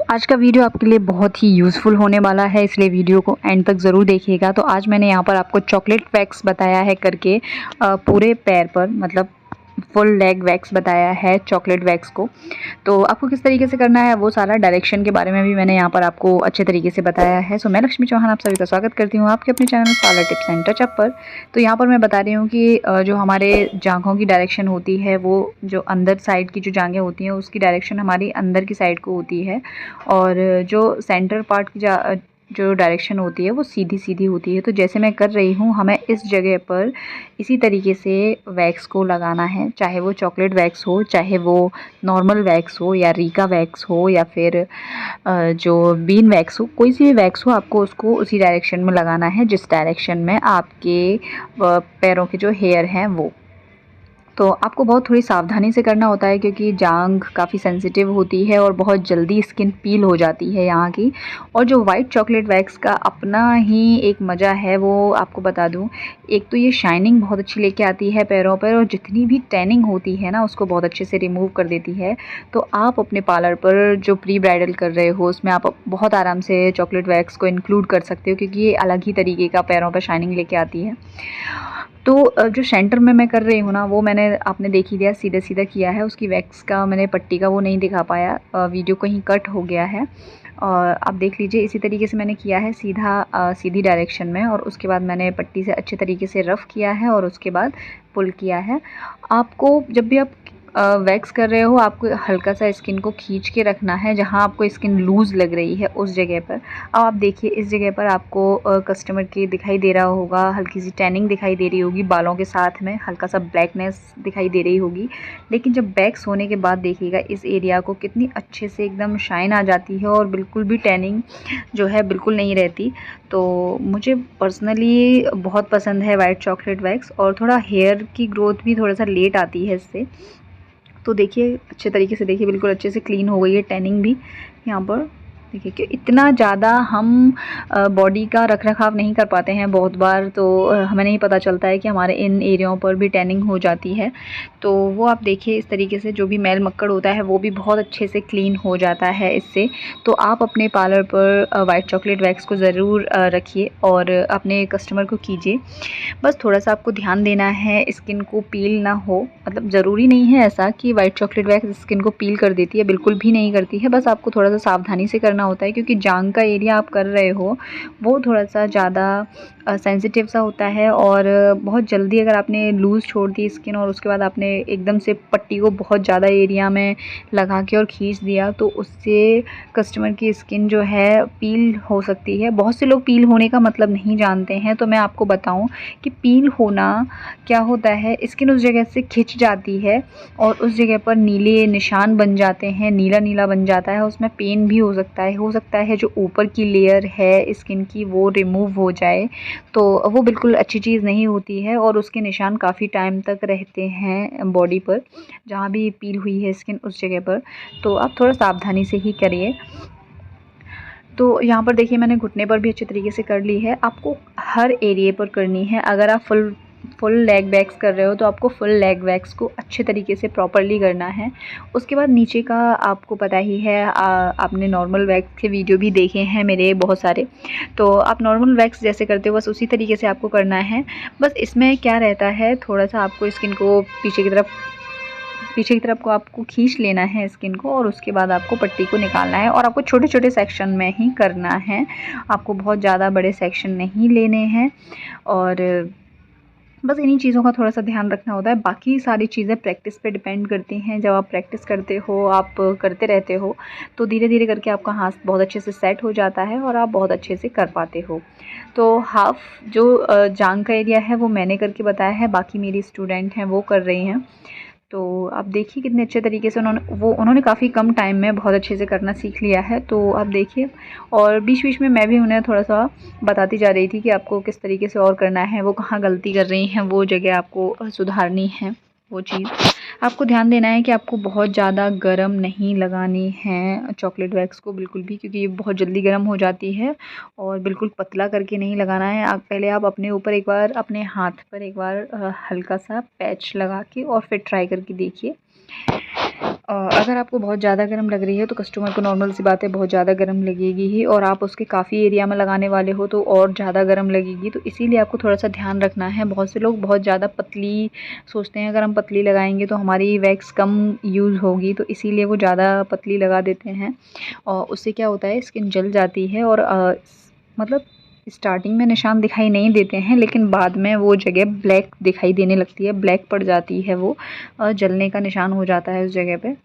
आज का वीडियो आपके लिए बहुत ही यूज़फुल होने वाला है, इसलिए वीडियो को एंड तक ज़रूर देखिएगा। तो आज मैंने यहाँ पर आपको चॉकलेट वैक्स बताया है करके पूरे पैर पर मतलब फुल लेग वैक्स बताया है चॉकलेट वैक्स को। तो आपको किस तरीके से करना है वो सारा डायरेक्शन के बारे में भी मैंने यहाँ पर आपको अच्छे तरीके से बताया है। सो मैं लक्ष्मी चौहान आप सभी का स्वागत करती हूँ आपके अपने channel parlour tips and touch-up पर। तो यहाँ पर मैं बता रही हूँ कि जो हमारे जांघों की डायरेक्शन होती है वो जो अंदर साइड की जो जांघें होती हैं उसकी डायरेक्शन हमारी अंदर की साइड को होती है, और जो सेंटर पार्ट की जो डायरेक्शन होती है वो सीधी सीधी होती है। तो जैसे मैं कर रही हूँ हमें इस जगह पर इसी तरीके से वैक्स को लगाना है, चाहे वो चॉकलेट वैक्स हो, चाहे वो नॉर्मल वैक्स हो, या रीका वैक्स हो, या फिर जो बीन वैक्स हो, कोई सी भी वैक्स हो आपको उसको उसी डायरेक्शन में लगाना है जिस डायरेक्शन में आपके पैरों के जो हेयर हैं वो। तो आपको बहुत थोड़ी सावधानी से करना होता है क्योंकि जांघ काफ़ी सेंसिटिव होती है और बहुत जल्दी स्किन पील हो जाती है यहाँ की। और जो वाइट चॉकलेट वैक्स का अपना ही एक मज़ा है वो आपको बता दूँ। एक तो ये शाइनिंग बहुत अच्छी लेके आती है पैरों पर, और जितनी भी टैनिंग होती है ना उसको बहुत अच्छे से रिमूव कर देती है। तो आप अपने पार्लर पर जो प्री ब्राइडल कर रहे हो उसमें आप बहुत आराम से चॉकलेट वैक्स को इंक्लूड कर सकते हो, क्योंकि ये अलग ही तरीके का पैरों पर शाइनिंग लेके आती है। तो जो सेंटर में मैं कर रही हूँ ना वो मैंने आपने देख ही लिया, सीधा सीधा किया है। उसकी वैक्स का मैंने पट्टी का वो नहीं दिखा पाया, वीडियो कहीं कट हो गया है। और आप देख लीजिए इसी तरीके से मैंने किया है सीधा सीधी डायरेक्शन में, और उसके बाद मैंने पट्टी से अच्छे तरीके से रफ़ किया है और उसके बाद पुल किया है। आपको जब भी आप वैक्स कर रहे हो आपको हल्का सा स्किन को खींच के रखना है, जहाँ आपको स्किन लूज़ लग रही है उस जगह पर। अब आप देखिए इस जगह पर आपको कस्टमर के दिखाई दे रहा होगा, हल्की सी टैनिंग दिखाई दे रही होगी, बालों के साथ में हल्का सा ब्लैकनेस दिखाई दे रही होगी। लेकिन जब वैक्स होने के बाद देखिएगा इस एरिया को कितनी अच्छे से एकदम शाइन आ जाती है और बिल्कुल भी टैनिंग जो है बिल्कुल नहीं रहती। तो मुझे पर्सनली बहुत पसंद है वाइट चॉकलेट वैक्स, और थोड़ा हेयर की ग्रोथ भी थोड़ा सा लेट आती है इससे। तो देखिए अच्छे तरीके से देखिए बिल्कुल अच्छे से क्लीन हो गई है टैनिंग भी यहाँ पर। देखिए कि इतना ज़्यादा हम बॉडी का रखरखाव नहीं कर पाते हैं बहुत बार, तो हमें नहीं पता चलता है कि हमारे इन एरियाओं पर भी टैनिंग हो जाती है। तो वो आप देखिए इस तरीके से जो भी मैल मक्कड़ होता है वो भी बहुत अच्छे से क्लीन हो जाता है इससे। तो आप अपने पार्लर पर वाइट चॉकलेट वैक्स को ज़रूर रखिए और अपने कस्टमर को कीजिए। बस थोड़ा-सा आपको ध्यान देना है स्किन को पील ना हो, मतलब ज़रूरी नहीं है ऐसा कि वाइट चॉकलेट वैक्स स्किन को पील कर देती है, बिल्कुल भी नहीं करती है। बस आपको थोड़ा-सा सावधानी से करना होता है क्योंकि जांघ का एरिया आप कर रहे हो वो थोड़ा-सा ज़्यादा सेंसिटिव सा होता है, और बहुत जल्दी अगर आपने लूज़ छोड़ दी स्किन और उसके बाद आपने एकदम से पट्टी को बहुत ज़्यादा एरिया में लगा के और खींच दिया तो उससे कस्टमर की स्किन जो है पील हो सकती है। बहुत से लोग पील होने का मतलब नहीं जानते हैं, तो मैं आपको बताऊं कि पील होना क्या होता है। स्किन उस जगह से खिंच जाती है और उस जगह पर नीले निशान बन जाते हैं, नीला नीला बन जाता है, उसमें पेन भी हो सकता है जो ऊपर की लेयर है स्किन की वो रिमूव हो जाए। तो वो बिल्कुल अच्छी चीज़ नहीं होती है और उसके निशान काफ़ी टाइम तक रहते हैं बॉडी पर, जहाँ भी पील हुई है स्किन उस जगह पर। तो आप थोड़ा सावधानी से ही करिए। तो यहाँ पर देखिए मैंने घुटने पर भी अच्छे तरीके से कर ली है। आपको हर एरिए पर करनी है। अगर आप फुल लेग वैक्स कर रहे हो तो आपको फुल लेग वैक्स को अच्छे तरीके से प्रॉपर्ली करना है। उसके बाद नीचे का आपको पता ही है, आपने नॉर्मल वैक्स के वीडियो भी देखे हैं मेरे बहुत सारे। तो आप नॉर्मल वैक्स जैसे करते हो बस उसी तरीके से आपको करना है। बस इसमें क्या रहता है, थोड़ा सा आपको स्किन को पीछे की तरफ को आपको खींच लेना है स्किन को, और उसके बाद आपको पट्टी को निकालना है, और आपको छोटे छोटे सेक्शन में ही करना है। आपको बहुत ज़्यादा बड़े सेक्शन नहीं लेने हैं, और बस इन्हीं चीज़ों का थोड़ा सा ध्यान रखना होता है। बाकी सारी चीज़ें प्रैक्टिस पे डिपेंड करती हैं। जब आप प्रैक्टिस करते हो, आप करते रहते हो, तो धीरे धीरे करके आपका हाथ बहुत अच्छे से सेट हो जाता है और आप बहुत अच्छे से कर पाते हो। तो हाफ जो जांघ का एरिया है वो मैंने करके बताया है, बाकी मेरी स्टूडेंट हैं वो कर रही हैं। तो आप देखिए कितने अच्छे तरीके से उन्होंने काफ़ी कम टाइम में बहुत अच्छे से करना सीख लिया है। तो आप देखिए, और बीच बीच में मैं भी उन्हें थोड़ा सा बताती जा रही थी कि आपको किस तरीके से और करना है, वो कहाँ गलती कर रही हैं, वो जगह आपको सुधारनी है। वो चीज़ आपको ध्यान देना है कि आपको बहुत ज़्यादा गर्म नहीं लगानी है चॉकलेट वैक्स को बिल्कुल भी, क्योंकि ये बहुत जल्दी गर्म हो जाती है। और बिल्कुल पतला करके नहीं लगाना है। आप अपने ऊपर एक बार, अपने हाथ पर एक बार हल्का सा पैच लगा के और फिर ट्राई करके देखिए। अगर आपको बहुत ज़्यादा गर्म लग रही है तो कस्टमर को नॉर्मल सी बात है बहुत ज़्यादा गर्म लगेगी ही, और आप उसके काफ़ी एरिया में लगाने वाले हो तो और ज़्यादा गर्म लगेगी। तो इसीलिए आपको थोड़ा सा ध्यान रखना है। बहुत से लोग बहुत ज़्यादा पतली सोचते हैं, अगर हम पतली लगाएंगे तो हमारी वैक्स कम यूज़ होगी, तो इसीलिए वो ज़्यादा पतली लगा देते हैं और उससे क्या होता है स्किन जल जाती है। और मतलब स्टार्टिंग में निशान दिखाई नहीं देते हैं, लेकिन बाद में वो जगह ब्लैक दिखाई देने लगती है, ब्लैक पड़ जाती है, वो जलने का निशान हो जाता है उस जगह पे।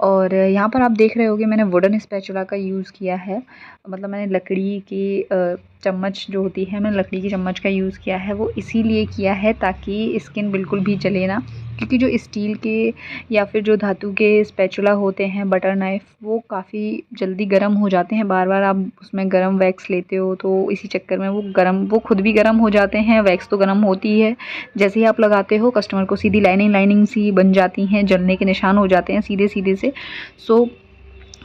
और यहाँ पर आप देख रहे होंगे मैंने वुडन स्पैचुला का यूज़ किया है, मतलब मैंने लकड़ी की चम्मच जो होती है, मैंने लकड़ी की चम्मच का यूज़ किया है। वो इसीलिए किया है ताकि स्किन बिल्कुल भी जले ना, क्योंकि जो स्टील के या फिर जो धातु के स्पैचुला होते हैं, बटर नाइफ़, वो काफ़ी जल्दी गर्म हो जाते हैं। बार बार आप उसमें गर्म वैक्स लेते हो तो इसी चक्कर में वो खुद भी गर्म हो जाते हैं, वैक्स तो गर्म होती है। जैसे ही आप लगाते हो कस्टमर को सीधी लाइनिंग सी बन जाती हैं, जलने के निशान हो जाते हैं सीधे सीधे से। सो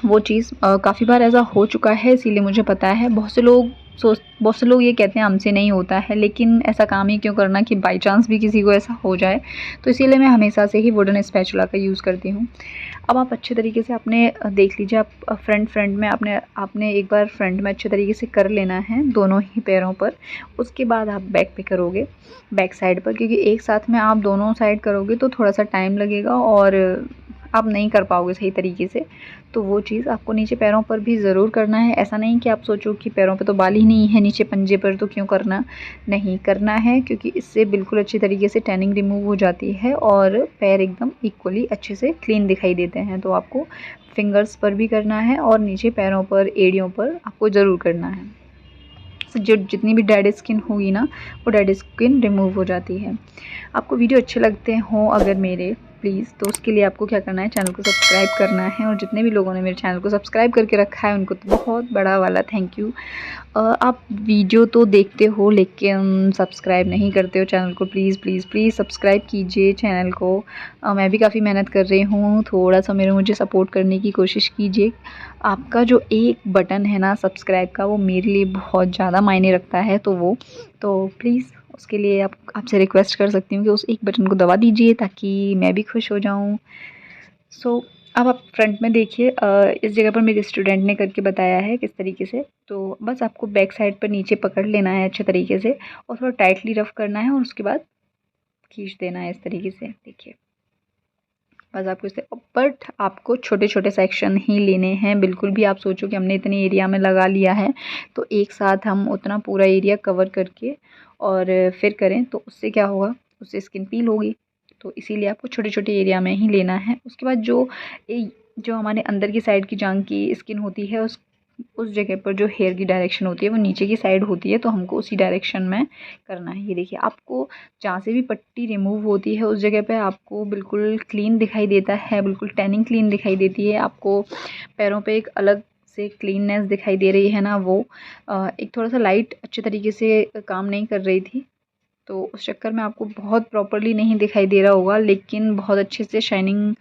वो चीज़ काफ़ी बार ऐसा हो चुका है, इसीलिए मुझे पता है। बहुत से लोग ये कहते हैं हमसे नहीं होता है, लेकिन ऐसा काम ही क्यों करना कि बाई चांस भी किसी को ऐसा हो जाए। तो इसीलिए मैं हमेशा से ही वुडन स्पैचुला का यूज़ करती हूँ। अब आप अच्छे तरीके से आपने देख लीजिए, आप फ्रंट में आपने एक बार फ्रंट में अच्छे तरीके से कर लेना है दोनों ही पैरों पर। उसके बाद आप बैक पे करोगे, बैक साइड पर, क्योंकि एक साथ में आप दोनों साइड करोगे तो थोड़ा सा टाइम लगेगा और आप नहीं कर पाओगे सही तरीके से। तो वो चीज़ आपको नीचे पैरों पर भी ज़रूर करना है। ऐसा नहीं कि आप सोचो कि पैरों पे तो बाल ही नहीं है, नीचे पंजे पर तो क्यों करना, नहीं करना है, क्योंकि इससे बिल्कुल अच्छी तरीके से टैनिंग रिमूव हो जाती है और पैर एकदम इक्वली अच्छे से क्लीन दिखाई देते हैं। तो आपको फिंगर्स पर भी करना है और नीचे पैरों पर, एड़ियों पर आपको ज़रूर करना है। जो जितनी भी डेड स्किन होगी ना, वो डेड स्किन रिमूव हो जाती है। आपको वीडियो अच्छे लगते हों अगर मेरे, प्लीज़, तो उसके लिए आपको क्या करना है, चैनल को सब्सक्राइब करना है। और जितने भी लोगों ने मेरे चैनल को सब्सक्राइब करके रखा है उनको तो बहुत बड़ा वाला थैंक यू। आप वीडियो तो देखते हो लेकिन सब्सक्राइब नहीं करते हो चैनल को। प्लीज़ प्लीज़ प्लीज़ सब्सक्राइब कीजिए चैनल को। मैं भी काफ़ी मेहनत कर रही हूँ, थोड़ा सा मुझे सपोर्ट करने की कोशिश कीजिए। आपका जो एक बटन है ना सब्सक्राइब का, वो मेरे लिए बहुत ज़्यादा मायने रखता है। तो प्लीज़ उसके लिए आपसे रिक्वेस्ट कर सकती हूँ कि उस एक बटन को दबा दीजिए ताकि मैं भी खुश हो जाऊँ। सो अब आप फ्रंट में देखिए, इस जगह पर मेरे स्टूडेंट ने करके बताया है किस तरीके से। तो बस आपको बैक साइड पर नीचे पकड़ लेना है अच्छे तरीके से और थोड़ा टाइटली रफ़ करना है और उसके बाद खींच देना है इस तरीके से। देखिए बस आपको इसे, बट आपको छोटे छोटे सेक्शन ही लेने हैं। बिल्कुल भी आप सोचो कि हमने इतने एरिया में लगा लिया है तो एक साथ हम उतना पूरा एरिया कवर करके और फिर करें तो उससे क्या होगा, उससे स्किन पील होगी। तो इसीलिए आपको छोटे छोटे एरिया में ही लेना है। उसके बाद जो हमारे अंदर की साइड की जांघ की स्किन होती है, उस जगह पर जो हेयर की डायरेक्शन होती है वो नीचे की साइड होती है, तो हमको उसी डायरेक्शन में करना है। ये देखिए, आपको जहाँ से भी पट्टी रिमूव होती है उस जगह पे आपको बिल्कुल क्लीन दिखाई देता है, बिल्कुल टैनिंग क्लीन दिखाई देती है। आपको पैरों पे एक अलग से क्लीननेस दिखाई दे रही है ना, वो एक थोड़ा सा लाइट अच्छे तरीके से काम नहीं कर रही थी, तो उस चक्कर में आपको बहुत प्रॉपरली नहीं दिखाई दे रहा होगा, लेकिन बहुत अच्छे से शाइनिंग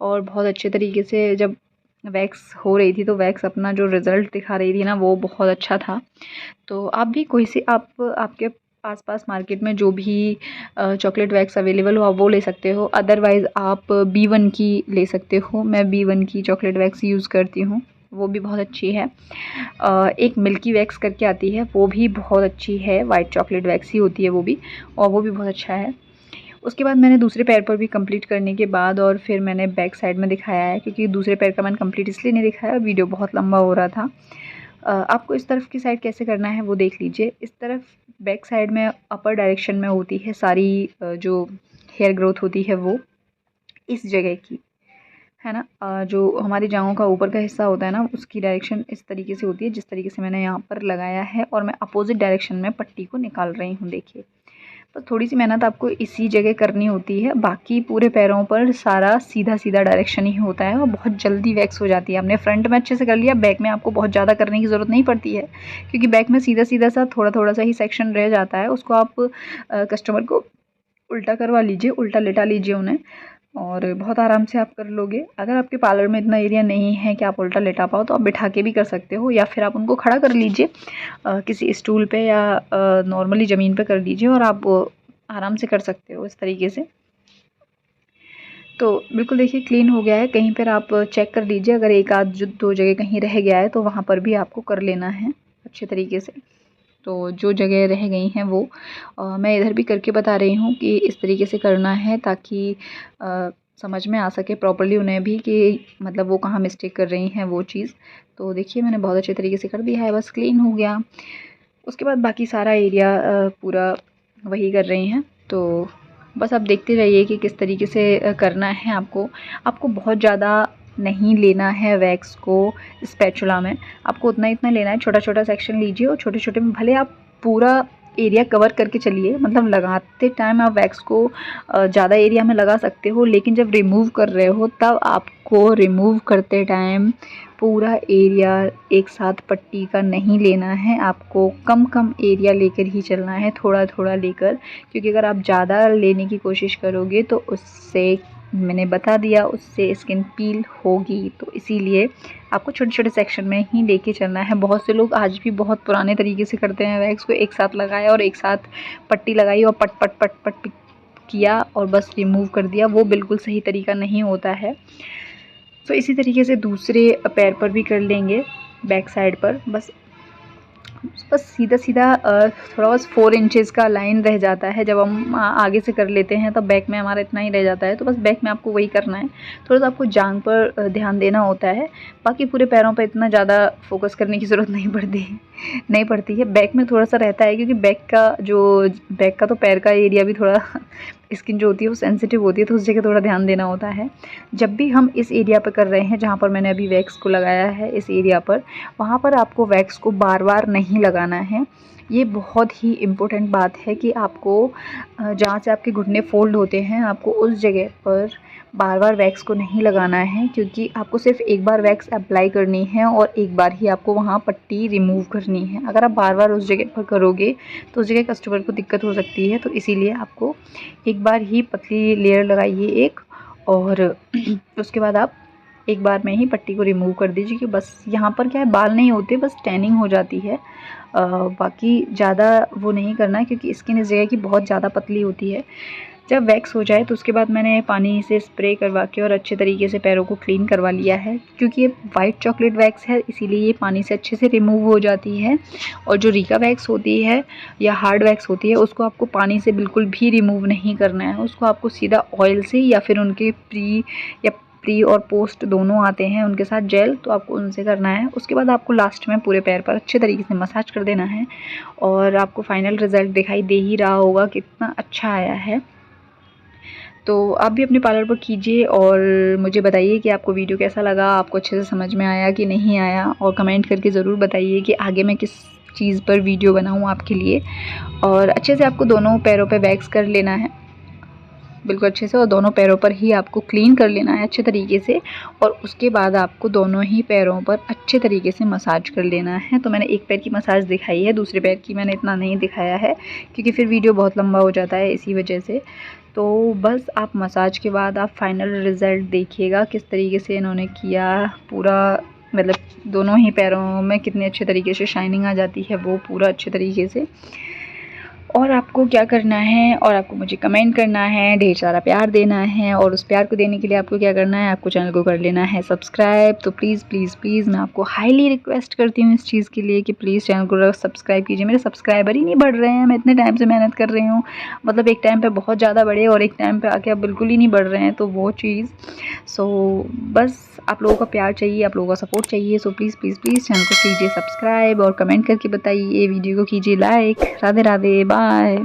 और बहुत अच्छे तरीके से जब वैक्स हो रही थी तो वैक्स अपना जो रिज़ल्ट दिखा रही थी ना, वो बहुत अच्छा था। तो आप भी कोई सी आपके आस-पास मार्केट में जो भी चॉकलेट वैक्स अवेलेबल हो आप वो ले सकते हो। अदरवाइज़ आप B1 की ले सकते हो। मैं B1 की चॉकलेट वैक्स यूज़ करती हूँ, वो भी बहुत अच्छी है। एक मिल्की वैक्स करके आती है, वो भी बहुत अच्छी है, वाइट चॉकलेट वैक्स ही होती है वो भी, और वो भी बहुत अच्छा है। उसके बाद मैंने दूसरे पैर पर भी कंप्लीट करने के बाद और फिर मैंने बैक साइड में दिखाया है, क्योंकि दूसरे पैर का मैंने कंप्लीट इसलिए नहीं दिखाया, वीडियो बहुत लंबा हो रहा था। आपको इस तरफ की साइड कैसे करना है वो देख लीजिए। इस तरफ बैक साइड में अपर डायरेक्शन में होती है सारी जो हेयर ग्रोथ होती है वो इस जगह की, है ना। जो हमारी जांघों का ऊपर का हिस्सा होता है ना, उसकी डायरेक्शन इस तरीके से होती है जिस तरीके से मैंने यहाँ पर लगाया है, और मैं अपोजिट डायरेक्शन में पट्टी को निकाल रही हूँ। देखिए, तो थोड़ी सी मेहनत आपको इसी जगह करनी होती है, बाकी पूरे पैरों पर सारा सीधा सीधा डायरेक्शन ही होता है और बहुत जल्दी वैक्स हो जाती है। आपने फ्रंट में अच्छे से कर लिया, बैक में आपको बहुत ज़्यादा करने की ज़रूरत नहीं पड़ती है, क्योंकि बैक में सीधा सीधा सा थोड़ा थोड़ा सा ही सेक्शन रह जाता है। उसको आप कस्टमर को उल्टा करवा लीजिए, उल्टा लेटा लीजिए उन्हें, और बहुत आराम से आप कर लोगे। अगर आपके पार्लर में इतना एरिया नहीं है कि आप उल्टा लेटा पाओ तो आप बिठा के भी कर सकते हो, या फिर आप उनको खड़ा कर लीजिए किसी स्टूल पे या नॉर्मली ज़मीन पे कर दीजिए और आप आराम से कर सकते हो इस तरीके से। तो बिल्कुल देखिए क्लीन हो गया है। कहीं पर आप चेक कर लीजिए, अगर एक आध जो 2 जगह कहीं रह गया है तो वहाँ पर भी आपको कर लेना है अच्छे तरीके से। तो जो जगह रह गई हैं वो मैं इधर भी करके बता रही हूँ कि इस तरीके से करना है, ताकि समझ में आ सके प्रॉपर्ली उन्हें भी कि मतलब वो कहाँ मिस्टेक कर रही हैं वो चीज़। तो देखिए मैंने बहुत अच्छे तरीके से कर दिया है, बस क्लीन हो गया। उसके बाद बाकी सारा एरिया पूरा वही कर रही हैं। तो बस आप देखते रहिए कि किस तरीके से करना है आपको। आपको बहुत ज़्यादा नहीं लेना है वैक्स को स्पैचुला में, आपको उतना इतना लेना है। छोटा-छोटा सेक्शन लीजिए और छोटे-छोटे में भले आप पूरा एरिया कवर करके चलिए, मतलब लगाते टाइम आप वैक्स को ज़्यादा एरिया में लगा सकते हो, लेकिन जब रिमूव कर रहे हो तब आपको रिमूव करते टाइम पूरा एरिया एक साथ पट्टी का नहीं लेना है। आपको कम-कम एरिया लेकर ही चलना है, थोड़ा-थोड़ा लेकर, क्योंकि अगर आप ज़्यादा लेने की कोशिश करोगे तो उससे मैंने बता दिया उससे स्किन पील होगी। तो इसीलिए आपको छोटे-छोटे सेक्शन में ही लेके चलना है। बहुत से लोग आज भी बहुत पुराने तरीके से करते हैं, वैक्स को एक साथ लगाया और एक साथ पट्टी लगाई और पट पट पट पट किया और बस रिमूव कर दिया। वो बिल्कुल सही तरीका नहीं होता है। तो इसी तरीके से दूसरे पैर पर भी कर लेंगे, बैक साइड पर बस सीधा-सीधा थोड़ा बस 4 इंचेस का लाइन रह जाता है। जब हम आगे से कर लेते हैं तब बैक में हमारा इतना ही रह जाता है। तो बस बैक में आपको वही करना है। थोड़ा-सा आपको जांघ पर ध्यान देना होता है, बाकी पूरे पैरों पे इतना ज़्यादा फोकस करने की ज़रूरत नहीं पड़ती है। बैक में थोड़ा-सा रहता है, क्योंकि बैक का तो पैर का एरिया भी थोड़ा स्किन जो होती है वो सेंसिटिव होती है, तो उस जगह थोड़ा ध्यान देना होता है। जब भी हम इस एरिया पे कर रहे हैं जहाँ पर मैंने अभी वैक्स को लगाया है, इस एरिया पर, वहाँ पर आपको वैक्स को बार-बार नहीं लगाना है। ये बहुत ही इम्पोर्टेंट बात है कि आपको जहाँ से आपके घुटने फ़ोल्ड होते हैं, आपको उस जगह पर बार-बार वैक्स को नहीं लगाना है, क्योंकि आपको सिर्फ़ एक बार वैक्स अप्लाई करनी है और एक बार ही आपको वहाँ पट्टी रिमूव करनी है। अगर आप बार-बार उस जगह पर करोगे तो उस जगह कस्टमर को दिक्कत हो सकती है। तो इसीलिए आपको एक बार ही पतली लेयर लगाइए एक, और उसके बाद आप एक बार में ही पट्टी को रिमूव कर दीजिए। कि बस यहाँ पर क्या है, बाल नहीं होते, बस टैनिंग हो जाती है। बाकी ज़्यादा वो नहीं करना है, क्योंकि स्किन इस जगह की बहुत ज़्यादा पतली होती है। जब वैक्स हो जाए तो उसके बाद मैंने पानी से स्प्रे करवा के और अच्छे तरीके से पैरों को क्लीन करवा लिया है, क्योंकि ये वाइट चॉकलेट वैक्स है, इसीलिए ये पानी से अच्छे से रिमूव हो जाती है। और जो रीका वैक्स होती है या हार्ड वैक्स होती है, उसको आपको पानी से बिल्कुल भी रिमूव नहीं करना है। उसको आपको सीधा ऑयल से या फिर उनके प्री और पोस्ट दोनों आते हैं, उनके साथ जेल, तो आपको उनसे करना है। उसके बाद आपको लास्ट में पूरे पैर पर अच्छे तरीके से मसाज कर देना है, और आपको फाइनल रिज़ल्ट दिखाई दे ही रहा होगा कितना अच्छा आया है। तो आप भी अपने पार्लर पर कीजिए और मुझे बताइए कि आपको वीडियो कैसा लगा, आपको अच्छे से समझ में आया कि नहीं आया, और कमेंट करके ज़रूर बताइए कि आगे मैं किस चीज़ पर वीडियो बनाऊँ आपके लिए। और अच्छे से आपको दोनों पैरों पे वैक्स कर लेना है, बिल्कुल अच्छे से, और दोनों पैरों पर ही आपको क्लीन कर लेना है अच्छे तरीके से। और उसके बाद आपको दोनों ही पैरों पर अच्छे तरीके से मसाज कर लेना है। तो मैंने एक पैर की मसाज दिखाई है, दूसरे पैर की मैंने इतना नहीं दिखाया है, क्योंकि फिर वीडियो बहुत लंबा हो जाता है इसी वजह से। तो बस आप मसाज के बाद आप फाइनल रिज़ल्ट देखिएगा किस तरीके से इन्होंने किया पूरा, मतलब दोनों ही पैरों में कितने अच्छे तरीके से शाइनिंग आ जाती है वो पूरा अच्छे तरीके से। और आपको क्या करना है, और आपको मुझे कमेंट करना है, ढेर सारा प्यार देना है, और उस प्यार को देने के लिए आपको क्या करना है, आपको चैनल को कर लेना है सब्सक्राइब। तो प्लीज़ प्लीज़ प्लीज़ मैं आपको हाईली रिक्वेस्ट करती हूँ इस चीज़ के लिए कि प्लीज़ चैनल को सब्सक्राइब कीजिए। मेरे सब्सक्राइबर ही नहीं बढ़ रहे हैं, मैं इतने टाइम से मेहनत कर रही हूँ, मतलब एक टाइम पर बहुत ज़्यादा बढ़े और एक टाइम पर आके अब बिल्कुल ही नहीं बढ़ रहे हैं, तो वो चीज़। सो बस आप लोगों का प्यार चाहिए, आप लोगों का सपोर्ट चाहिए। So please please please channel को कीजिए सब्सक्राइब और कमेंट करके बताइए, वीडियो को कीजिए लाइक। राधे राधे, बाय।